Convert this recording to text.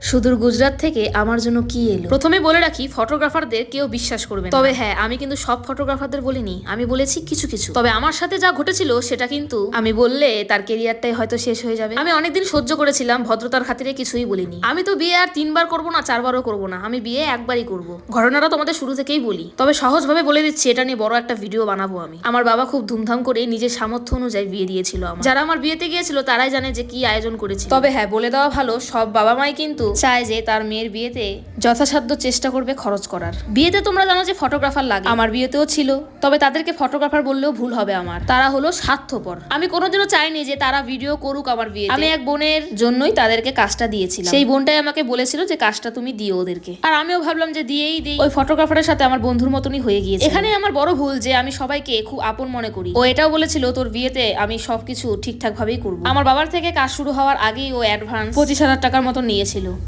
সুদূর গুজরাট থেকে আমার জন্য কি এলো। প্রথমে বলে রাখি, ফটোগ্রাফারদের কেউ বিশ্বাস করবে না। তবে হ্যাঁ, আমি কিন্তু সব ফটোগ্রাফারদের বলিনি, আমি বলেছি কিছু কিছু। তবে আমার সাথে যা ঘটেছিল সেটা কিন্তু আমি বললে তার কেরিয়ারটাই হয়তো শেষ হয়ে যাবে। আমি অনেকদিন সহ্য করেছিলাম, ভদ্রতার খাতিরে কিছুই বলিনি। আমি তো বিয়ে আর 3 বার করবো না, 4 বারও করবো না, আমি বিয়ে একবারই করবো। ঘটনাটা তোমাদের শুরু থেকেই বলি, তবে সহজভাবে বলে দিচ্ছি, এটা নিয়ে বড় একটা ভিডিও বানাবো আমি। আমার বাবা খুব ধুমধাম করে নিজের সামর্থ্য অনুযায়ী বিয়ে দিয়েছিল আমার। যারা আমার বিয়েতে গিয়েছিল তারাই জানে যে কি আয়োজন করেছি। তবে হ্যাঁ, বলে দেওয়া ভালো, সব বাবা মাই কিন্তু চায় যে তার মেয়ের বিয়েতে যথাসাধ্য চেষ্টা করবে খরচ করার। বিয়েতে তোমরা জানো যে ফটোগ্রাফার লাগে, আমার বিয়েতেও ছিল। তবে তাদেরকে ফটোগ্রাফার বললেও ভুল হবে আমার, তারা হলো স্বার্থপর। আমি কোনোদিনও চাইনি যে তারা ভিডিও করুক আমার বিয়ে। আমি এক বোনের জন্যই তাদেরকে কাজটা দিয়েছিলাম। সেই বোনটাই আমাকে বলেছিল যে কাজটা তুমি দিও ওদেরকে, আর আমিও ভাবলাম যে দিয়েই দিই। ওই ফটোগ্রাফারের সাথে আমার বন্ধুর মতনই হয়ে গিয়েছে। এখানে আমার বড় ভুল যে আমি সবাইকে খুব আপন মনে করি। ও এটাও বলেছিল তোর বিয়েতে আমি সবকিছু ঠিকঠাক ভাবেই করবো। আমার বাবার থেকে কাজ শুরু হওয়ার আগেই ও অ্যাডভান্স 25,000 টাকার মতো নিয়েছিল।